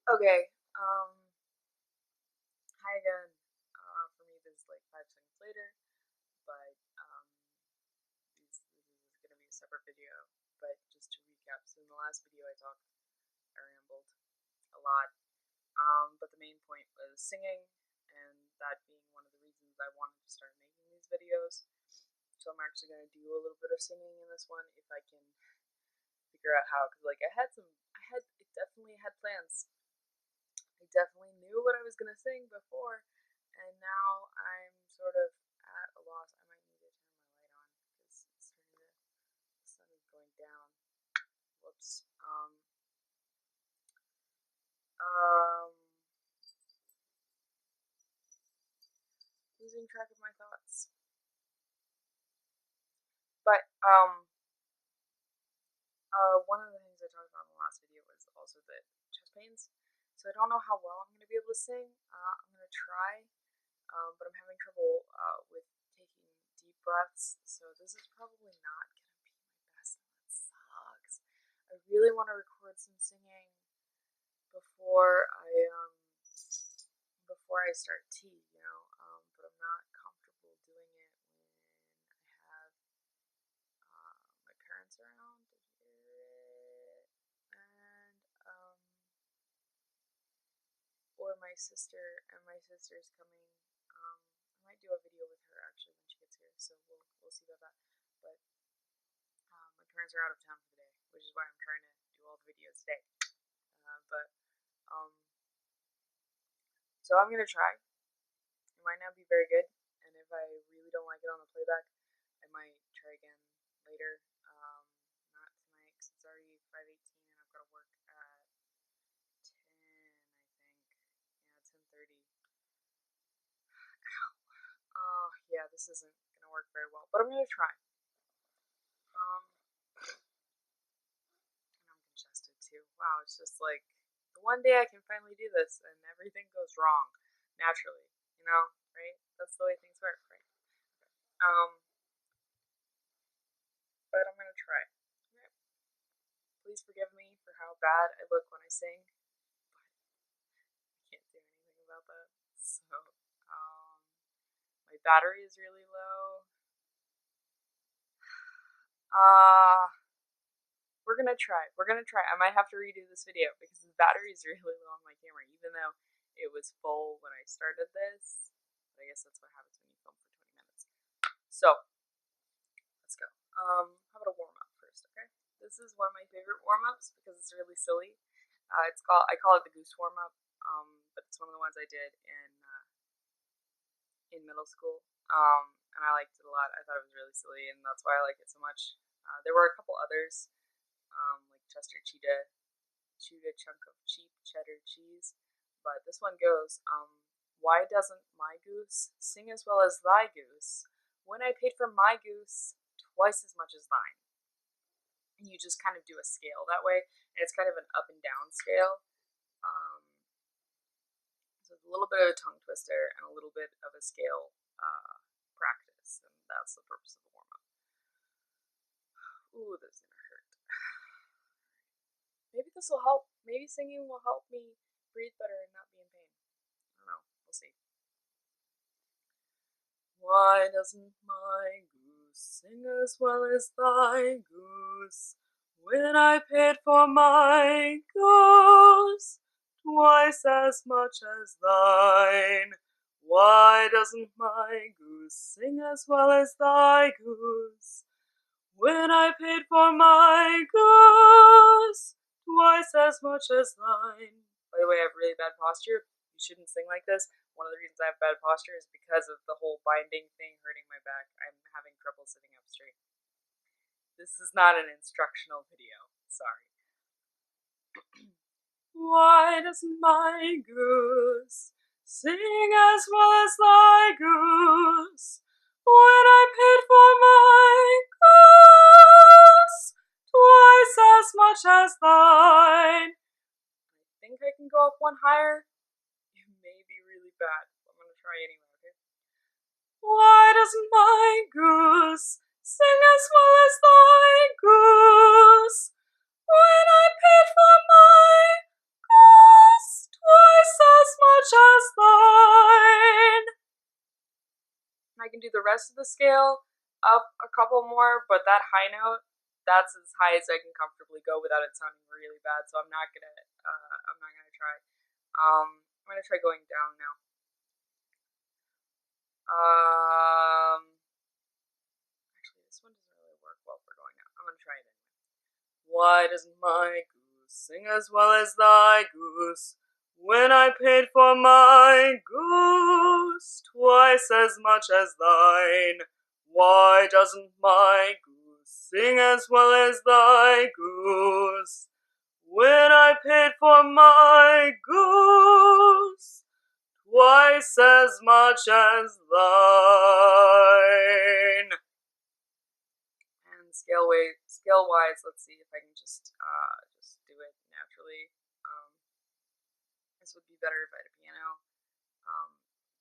Okay, hi again. For me, this is like 5 seconds later, but this is going to be a separate video. But just to recap, so in the last video I rambled a lot. But the main point was singing, and that being one of the reasons I wanted to start making these videos. So I'm actually going to do a little bit of singing in this one if I can figure out how. Because like I definitely had plans. I definitely knew what I was going to sing before, and now I'm sort of at a loss. I might need to turn my light on because the sun is going down. Whoops. Um, Losing track of my thoughts. But, one of the things I talked about in the last video was also the chest pains. So I don't know how well I'm going to be able to sing. I'm going to try, but I'm having trouble with taking deep breaths. So this is probably not going to be my best. That sucks. I really want to record some singing before I start tea, but I'm not comfortable doing it when I have my parents around to hear it, and or my sister, and my sister's coming. I might do a video with her actually when she gets here, so we'll see about that. But my parents are out of town for the day, which is why I'm trying to do all the videos today. But um, so I'm gonna try. It might not be very good, and if I really don't like it on the playback, I might try again later. Not tonight because it's already 5:18 and I've got to work at 10, I think. Yeah, 10:30. Oh, yeah, this isn't gonna work very well, but I'm gonna try. Um, and I'm congested too. Wow, it's just like the one day I can finally do this, and everything goes wrong naturally. Right? That's the way things work, right? Um, but I'm gonna try. Okay. Please forgive me for how bad I look when I sing, but I can't do anything about that. So, my battery is really low. Uh, we're gonna try. We're gonna try. I might have to redo this video because the battery is really low on my camera, even though it was full when I started this. But I guess that's what happens when you film for 20 minutes. So, let's go. How about a warm up first, okay? This is one of my favorite warm ups because it's really silly. I call it the goose warm up, but it's one of the ones I did in middle school, and I liked it a lot. I thought it was really silly, and that's why I like it so much. There were a couple others, like Chester Cheetah, chewed a chunk of cheap cheddar cheese, but this one goes, why doesn't my goose sing as well as thy goose when I paid for my goose twice as much as thine? And you just kind of do a scale that way, and it's kind of an up and down scale. Um, so it's a little bit of a tongue twister and a little bit of a scale practice, and that's the purpose of the warm up. Ooh, this is gonna hurt. Maybe this will help. Maybe singing will help me breathe better and not be in pain. I don't know. We'll see. Why doesn't my goose sing as well as thy goose? When I paid for my goose twice as much as thine. Why doesn't my goose sing as well as thy goose? When I paid for my goose twice as much as thine. By the way, I have really bad posture. You shouldn't sing like this. One of the reasons I have bad posture is because of the whole binding thing hurting my back. I'm having trouble sitting up straight. This is not an instructional video. Sorry. Why doesn't my goose sing as well as thy goose? When I paid for my goose twice as much as thine. I think I can go up one higher. It may be really bad. I'm gonna try anyway, okay? Why doesn't my goose sing as well as thy goose? When I paid for my goose rest of the scale up a couple more, but that high note, that's as high as I can comfortably go without it sounding really bad. So I'm not gonna try. I'm gonna try going down now. Actually, this one doesn't really work well for going down. I'm gonna try it anyway. Why doesn't my goose sing as well as thy goose? When I paid for my goose twice as much as thine, why doesn't my goose sing as well as thy goose? When I paid for my goose twice as much as thine. And scale wise, let's see if I can just do it naturally. This would be better if I had a piano.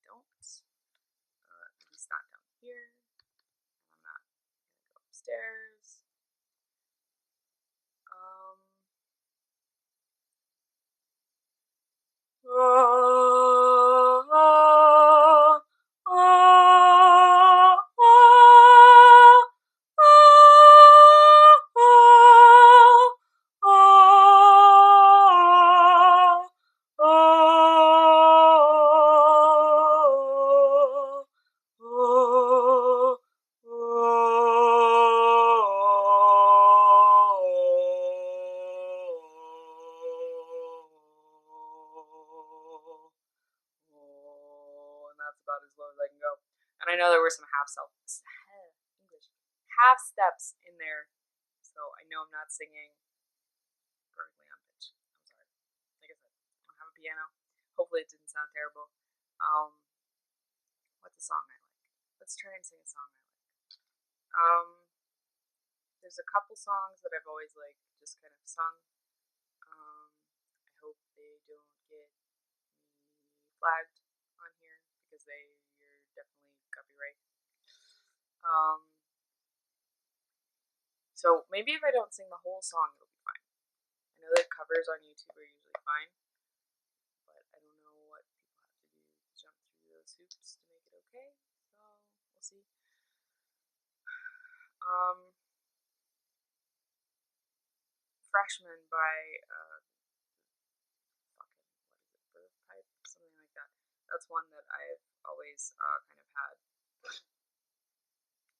Don't. At least not down here. I'm not gonna go upstairs. And that's about as low as I can go. And I know there were some half steps in there, so I know I'm not singing perfectly on pitch. I'm sorry. Like I said, I don't have a piano. Hopefully it didn't sound terrible. What's a song I like? Let's try and sing a song I like. There's a couple songs that I've always like just kind of sung. I hope they don't get me flagged on here because you're definitely copyright. So maybe if I don't sing the whole song, it'll be fine. I know that covers on YouTube are usually fine, but I don't know what people have to do to jump through those hoops to make it okay. So we'll see. Freshman by Birth Pipe, something like that. That's one that I've always kind of had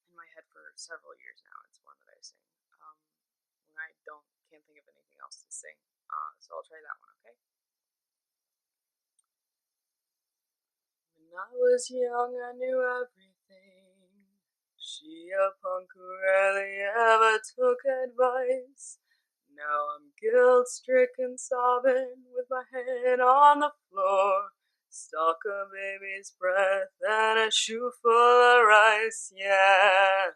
in my head for several years now. It's one that I sing when I can't think of anything else to sing. So I'll try that one, okay? When I was young, I knew everything. She a punk who rarely ever took advice. Now I'm guilt-stricken, sobbing with my head on the floor. Stalk a baby's breath and a shoe full of rice, yeah.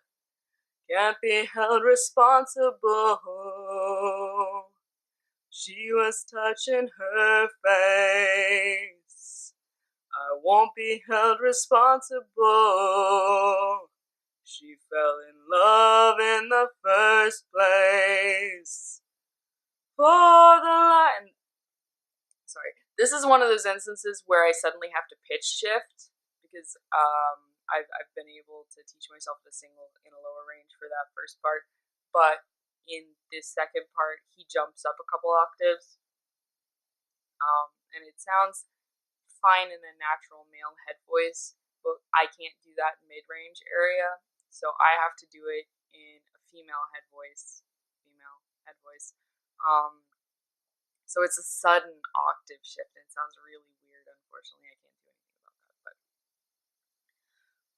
Can't be held responsible. She was touching her face. I won't be held responsible. She fell in love in the first place. For the line. Sorry. This is one of those instances where I suddenly have to pitch shift because I've been able to teach myself to sing in a lower range for that first part, but in this second part he jumps up a couple octaves, and it sounds fine in a natural male head voice, but I can't do that in mid-range area, so I have to do it in a female head voice. So it's a sudden octave shift, and it sounds really weird. Unfortunately, I can't do anything about that. But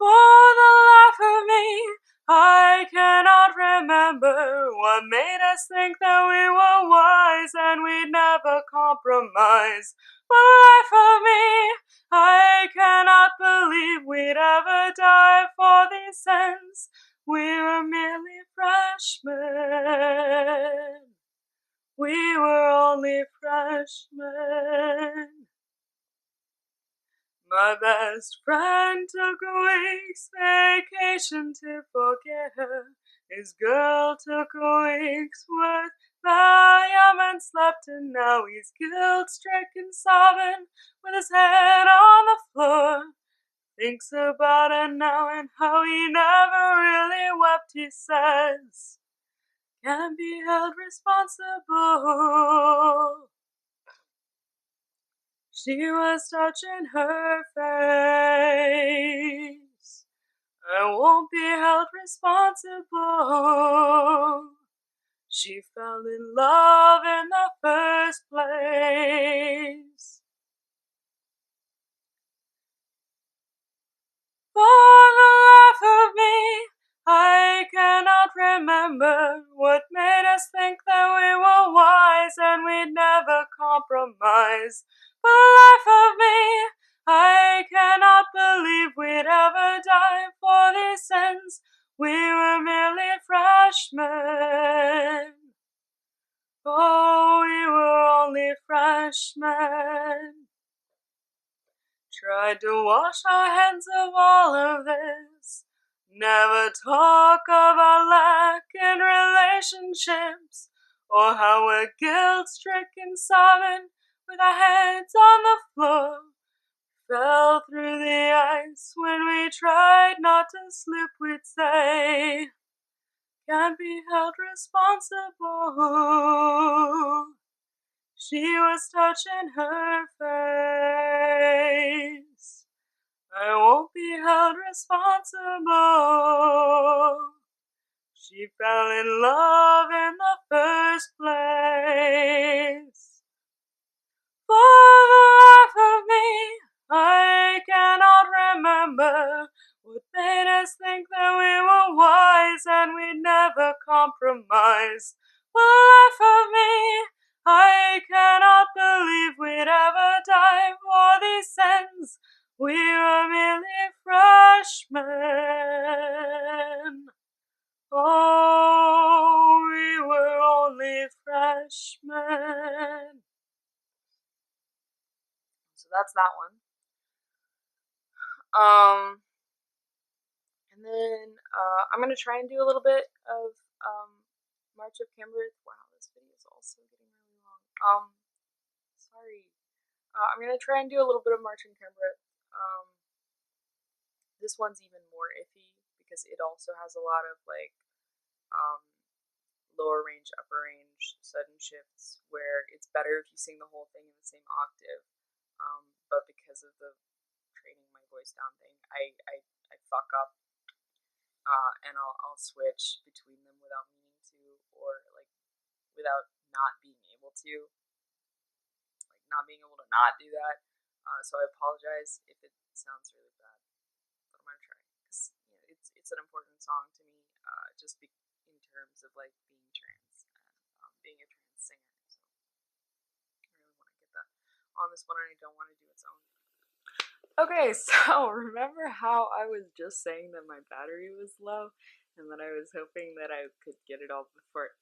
for the life of me, I cannot remember what made us think that we were wise and we'd never compromise. For the life of me, I cannot believe we'd ever die for these sins. We were merely freshmen. We were only freshmen. My best friend took a week's vacation to forget her. His girl took a week's worth Valium and slept, and now he's guilt-stricken, sobbing with his head on the floor, thinks about it now and how he never really wept, he says, can't be held responsible. She was touching her face. I won't be held responsible. She fell in love in the first place. For the life of me, I cannot remember what made us think that we were wise and we'd never compromise. For the life of me, I cannot believe we'd ever die for these sins. We were merely freshmen. Oh, we were only freshmen. Tried to wash our hands of all of this. Never talk about lack in relationships, or how we're guilt-stricken, sobbing with our heads on the floor. Fell through the ice when we tried not to slip, we'd say, can't be held responsible. She was touching her face. I won't be held responsible. She fell in love in the first place. For the life of me, I cannot remember what made us think that we were wise and we'd never compromise. For the life of me, I cannot believe we'd ever die for these sins. We were merely freshmen. Oh, we were only freshmen. So that's that one. And then I'm gonna try and do a little bit of March of Cambridge. Wow, this video is also getting really long. Sorry. I'm gonna try and do a little bit of March in Cambridge. This one's even more iffy because it also has a lot of like lower range, upper range, sudden shifts where it's better if you sing the whole thing in the same octave. But because of the training my voice down thing, I fuck up, and I'll switch between them without meaning to, or like without not being able to, like not being able to not do that. So I apologize if it sounds really bad, but I'm gonna try because it's an important song to me, just in terms of like being trans and being a trans singer. So I really want to get that on this one, and I don't want to do its own. Okay, so remember how I was just saying that my battery was low and that I was hoping that I could get it all before,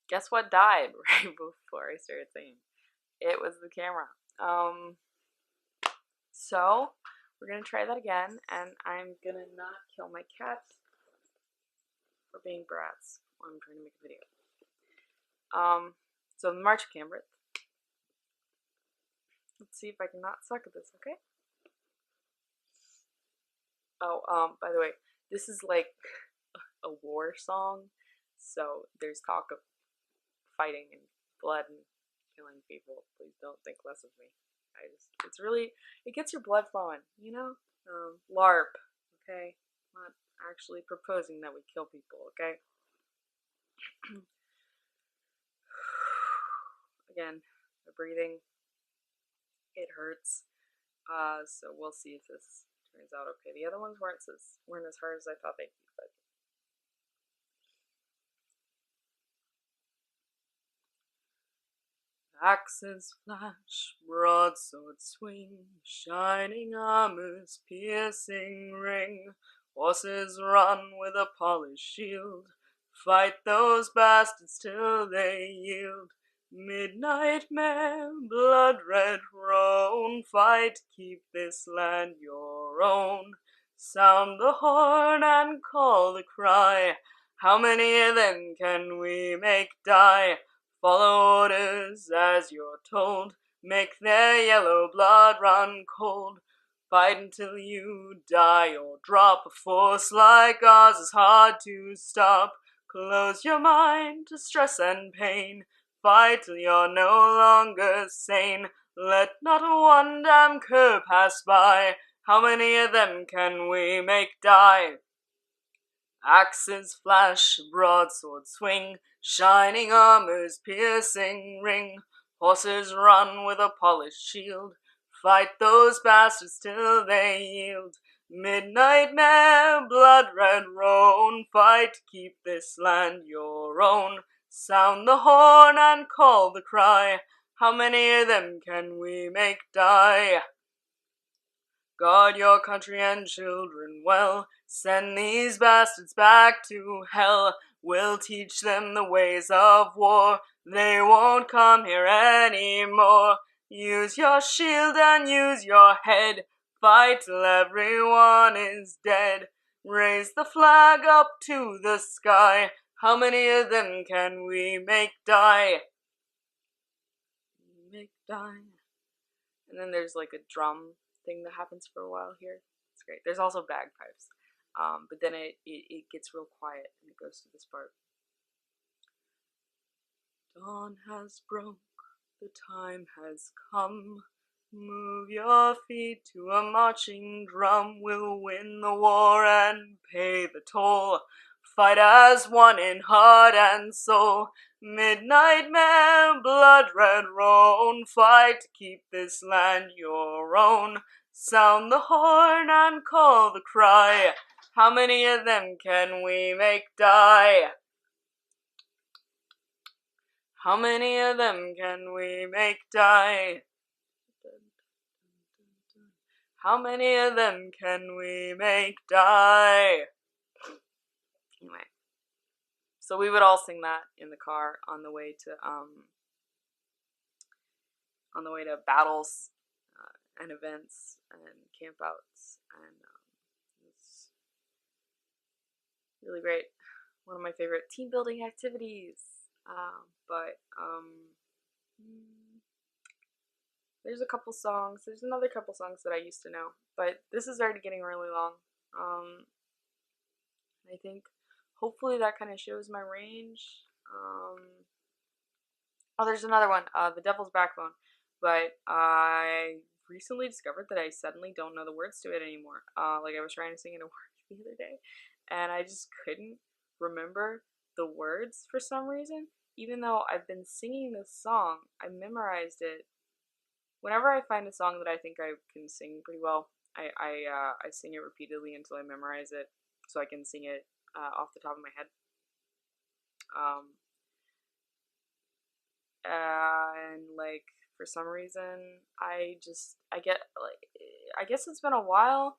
guess what died right before I started singing? It was the camera. So we're gonna try that again, and I'm gonna not kill my cats for being brats while I'm trying to make a video. So the March of Cambridge. Let's see if I can not suck at this, okay? Oh, by the way, this is like a war song, so there's talk of fighting and blood and killing people. Please don't think less of me. It gets your blood flowing, you know? LARP, okay? I'm not actually proposing that we kill people, okay? Again, the breathing, it hurts. So we'll see if this turns out okay. The other ones weren't as hard as I thought they'd be, but axes flash, broadsword swing, shining armor's piercing ring. Horses run with a polished shield, fight those bastards till they yield. Midnight mare, blood red roan, fight, keep this land your own. Sound the horn and call the cry, how many then can we make die? Follow orders as you're told, make their yellow blood run cold. Fight until you die or drop. A force like ours is hard to stop. Close your mind to stress and pain. Fight till you're no longer sane. Let not one damn cur pass by. How many of them can we make die? Axes flash, broadswords swing, shining armor's piercing ring. Horses run with a polished shield. Fight those bastards till they yield. Midnight mare, blood red roan, fight to keep this land your own. Sound the horn and call the cry. How many of them can we make die? Guard your country and children well. Send these bastards back to hell. We'll teach them the ways of war. They won't come here anymore. Use your shield and use your head. Fight till everyone is dead. Raise the flag up to the sky. How many of them can we make die? Make die. And then there's like a drum thing that happens for a while here. It's great. There's also bagpipes. But then it gets real quiet and it goes to this part. Dawn has broke, the time has come. Move your feet to a marching drum. We'll win the war and pay the toll. Fight as one in heart and soul. Midnight mare, blood red roan. Fight to keep this land your own. Sound the horn and call the cry. How many of them can we make die? How many of them can we make die? How many of them can we make die? Anyway, so we would all sing that in the car on the way to battles and events and campouts, and it's really great. One of my favorite team building activities. There's a couple songs. There's another couple songs that I used to know, but this is already getting really long. I think hopefully that kind of shows my range. There's another one, The Devil's Backbone, but I recently discovered that I suddenly don't know the words to it anymore. Like I was trying to sing it a word the other day, and I just couldn't remember the words for some reason. Even though I've been singing this song, I memorized it. Whenever I find a song that I think I can sing pretty well, I sing it repeatedly until I memorize it, so I can sing it off the top of my head. And like for some reason, I guess it's been a while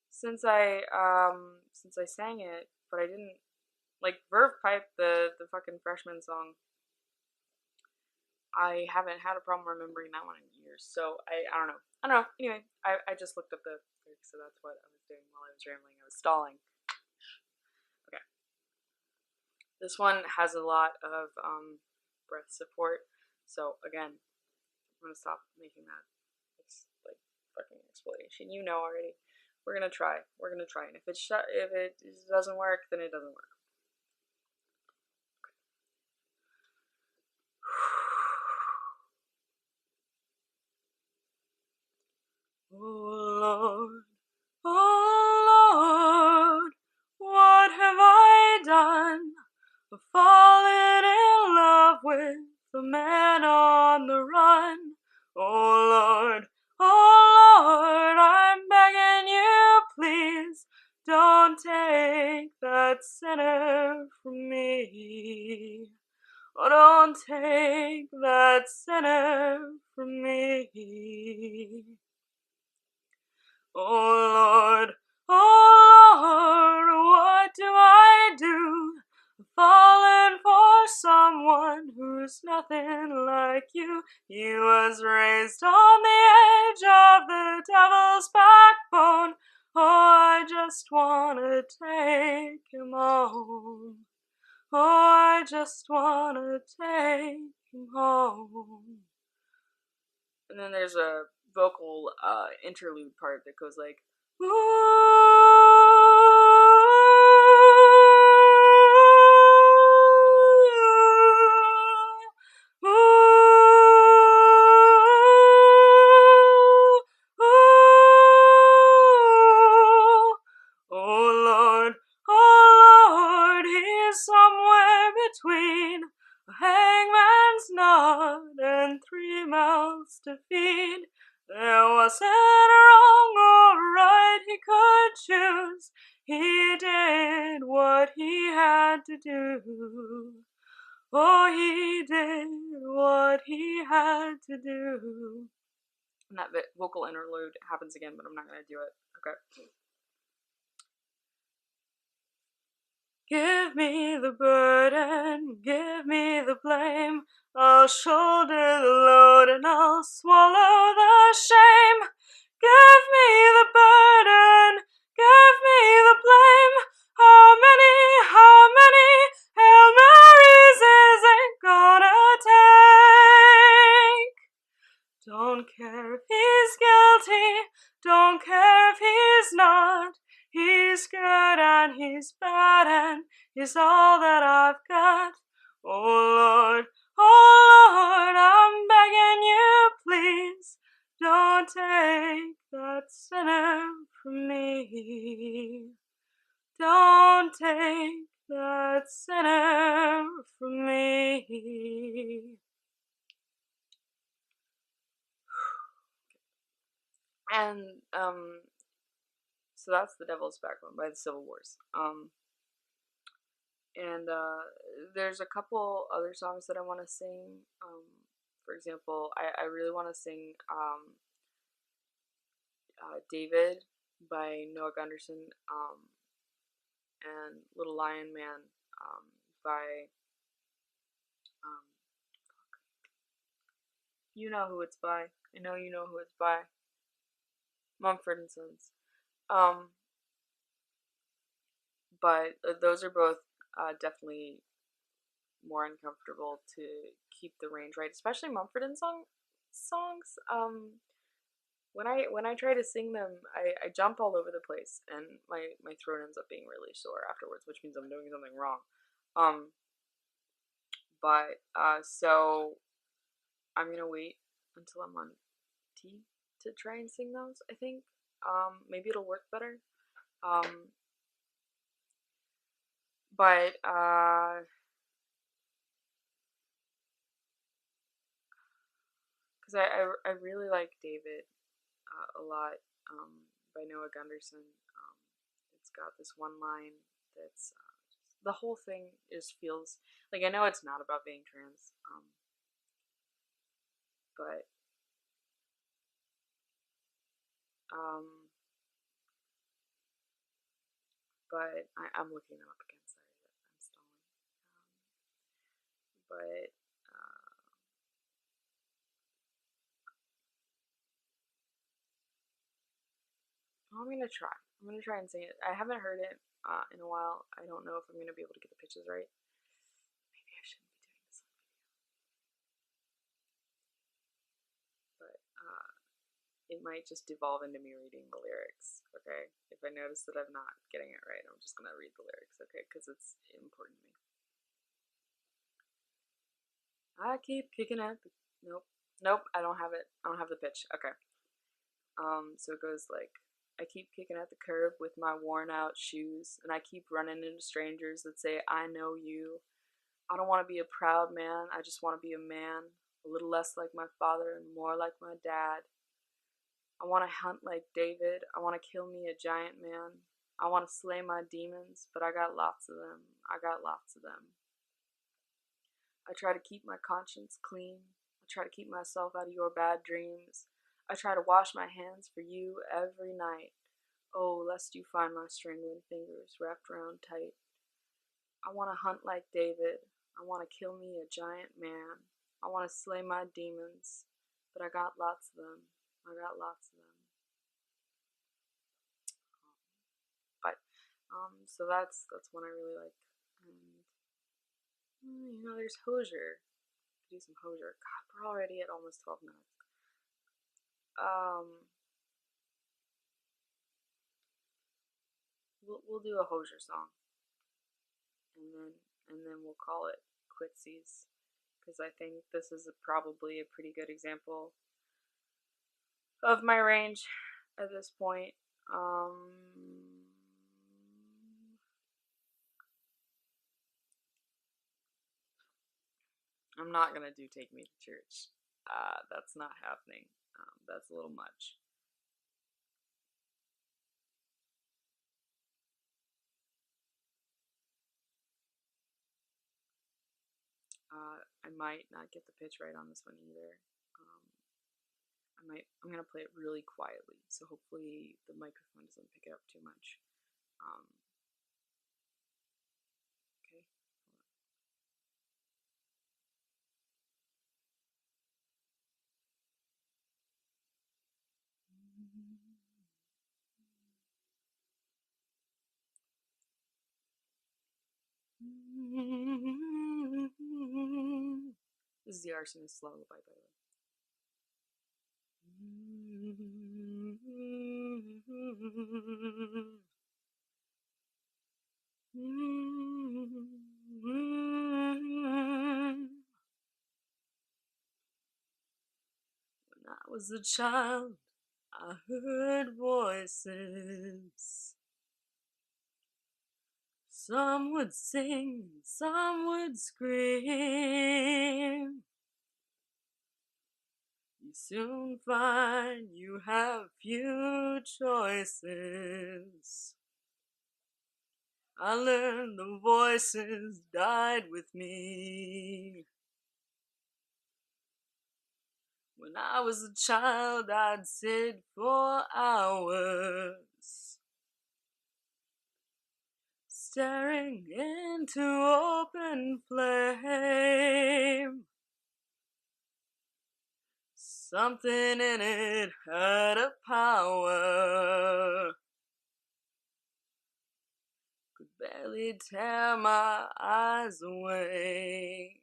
since I sang it, but I didn't like Verve Pipe, the fucking freshman song. I haven't had a problem remembering that one in years, so I don't know. Anyway, I just looked up the lyrics, so that's what I was doing while I was rambling. I was stalling. Okay. This one has a lot of breath support, so again, I'm gonna stop making that like fucking explanation. You know already. We're gonna try, and if it doesn't work, then it doesn't work. Oh Lord, what have I done? Fallen in love with the man on the run. Oh Lord, I'm begging you, please, don't take that sinner from me. Oh, don't take that sinner from me. Oh Lord, what do I do? Fallen for someone who's nothing like you. He was raised on the edge of the devil's backbone. Oh, I just wanna take him home. Oh, I just wanna take him home. And then there's a vocal interlude part that goes like, oh Lord, he's somewhere between a hangman's knot and 3 mouths to feed. There wasn't wrong or right he could choose. He did what he had to do. Oh, he did what he had to do. And that vocal interlude happens again, but I'm not going to do it. Okay. Give me the burden, give me the blame. I'll shoulder the load and I'll swallow the shame. Give me the burden, give me the blame. How many Hail Marys is it gonna take? Don't care if he's guilty, don't care if he's not. He's good and he's bad and he's all that I've got. Oh Lord, I'm begging you, please, don't take that sinner from me. Don't take that sinner from me. And, so that's The Devil's Backbone by the Civil Wars. And there's a couple other songs that I want to sing. For example, I really want to sing David by Noah Gunderson, and Little Lion Man by, you know who it's by. I know you know who it's by. Mumford and Sons. But those are both definitely more uncomfortable to keep the range right, especially Mumford and songs. When I try to sing them, I jump all over the place, and my throat ends up being really sore afterwards, which means I'm doing something wrong. So I'm gonna wait until I'm on tea to try and sing those. I think maybe it'll work better. But because I really like David a lot, by Noah Gunderson. It's got this one line that's the whole thing just feels like, I know it's not about being trans, but um, I'm looking them up again. Sorry that I'm stalling. But I'm gonna try. I'm gonna try and sing it. I haven't heard it in a while. I don't know if I'm gonna be able to get the pitches right. Maybe I shouldn't be doing this on video. But it might just devolve into me reading the lyrics. Okay, if I notice that I'm not getting it right, I'm just gonna read the lyrics. Okay, because it's important to me. I keep kicking at the nope. I don't have it. I don't have the pitch. Okay. So it goes like, I keep kicking at the curb with my worn out shoes, and I keep running into strangers that say, I know you. I don't want to be a proud man, I just want to be a man, a little less like my father and more like my dad. I want to hunt like David, I want to kill me a giant man. I want to slay my demons, but I got lots of them. I got lots of them. I try to keep my conscience clean. I try to keep myself out of your bad dreams. I try to wash my hands for you every night. Oh, lest you find my strangling fingers wrapped around tight. I want to hunt like David. I want to kill me a giant man. I want to slay my demons, but I got lots of them. I got lots of them. So that's one I really like. And there's Hosier. Do some Hosier. God, we're already at almost 12 minutes. we'll do a Hosier song, and then we'll call it quitsies, because I think this is probably a pretty good example of my range at this point. I'm not gonna do Take Me to Church. That's not happening. That's a little much. I might not get the pitch right on this one either. I'm gonna play it really quietly, so hopefully the microphone doesn't pick it up too much. Okay. This is the Arsonist's Lullaby, by the way. When I was a child, I heard voices. Some would sing, some would scream. You soon find you have few choices. I learned the voices died with me. When I was a child, I'd sit for hours, staring into open flame. Something in it had a power, could barely tear my eyes away.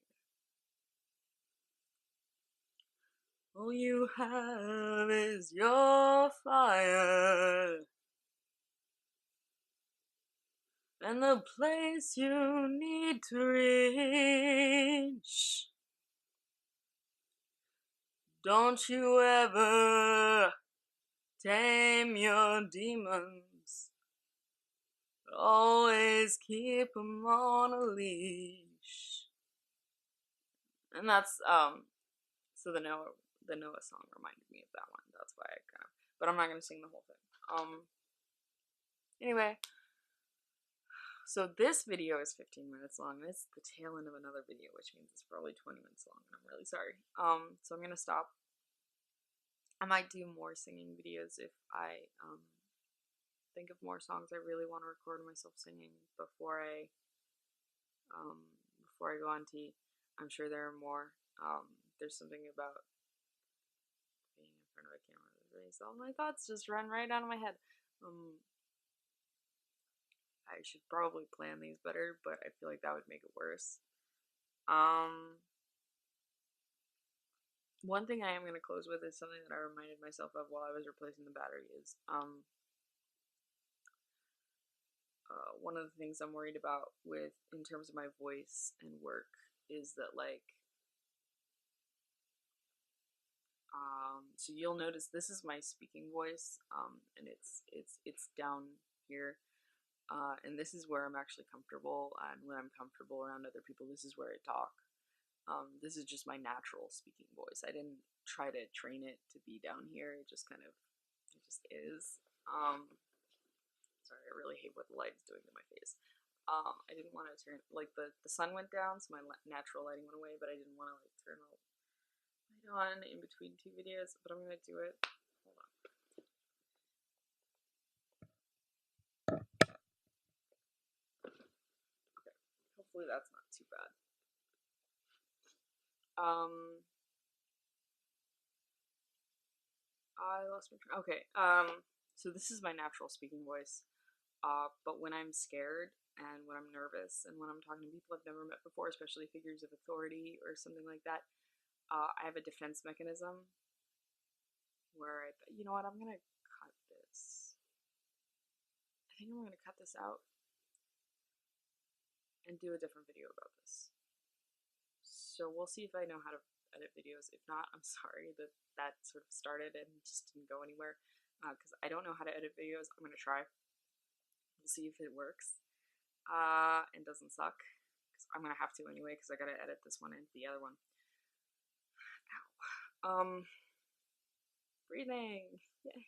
All you have is your fire, and the place you need to reach. Don't you ever tame your demons, but always keep them on a leash. And that's, so the Noah song reminded me of that one. That's why I kind of, but I'm not going to sing the whole thing. Anyway, so this video is 15 minutes long. It's the tail end of another video, which means it's probably 20 minutes long, and I'm really sorry. So I'm going to stop. I might do more singing videos if I, think of more songs I really want to record myself singing before I go on T. I'm sure there are more. There's something about being in front of a camera that makes all my thoughts just run right out of my head. I should probably plan these better, but I feel like that would make it worse. One thing I am going to close with is something that I reminded myself of while I was replacing the battery is, one of the things I'm worried about with, in terms of my voice and work, is that, like, so you'll notice this is my speaking voice, and it's down here, and this is where I'm actually comfortable, and when I'm comfortable around other people, this is where I talk. This is just my natural speaking voice. I didn't try to train it to be down here, it just is. Sorry, I really hate what the light is doing to my face. I didn't want to turn, like, the sun went down, so my natural lighting went away, but I didn't want to, like, turn the light on in between two videos, but I'm gonna do it. Hold on. Okay, hopefully that's not too bad. I lost my train. Okay, so this is my natural speaking voice, but when I'm scared, and when I'm nervous, and when I'm talking to people I've never met before, especially figures of authority or something like that, I have a defense mechanism. where you know what, I'm gonna cut this. I think I'm gonna cut this out and do a different video about this. So we'll see if I know how to edit videos. If not, I'm sorry that that sort of started and just didn't go anywhere, because I don't know how to edit videos. I'm gonna try. We'll see if it works and doesn't suck, because I'm gonna have to anyway, because I gotta edit this one and the other one. Ow. Breathing. Yay.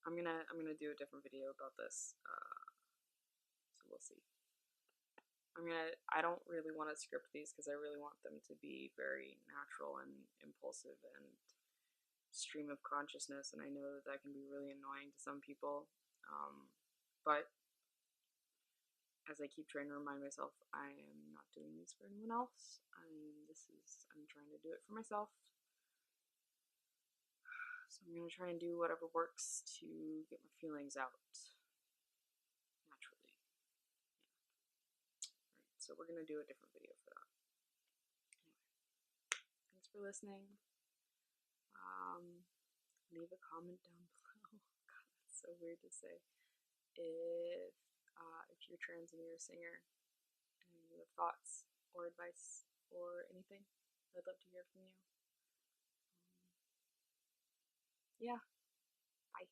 I'm gonna do a different video about this. So we'll see. I don't really want to script these because I really want them to be very natural and impulsive and stream of consciousness, and I know that that can be really annoying to some people. But as I keep trying to remind myself, I am not doing these for anyone else. I'm trying to do it for myself. So I'm gonna try and do whatever works to get my feelings out naturally. Alright, so we're gonna do a different video for that. Anyway, thanks for listening. Leave a comment down below. God, that's so weird to say. If you're trans and you're a singer and you have thoughts or advice or anything, I'd love to hear from you. Yeah. Bye.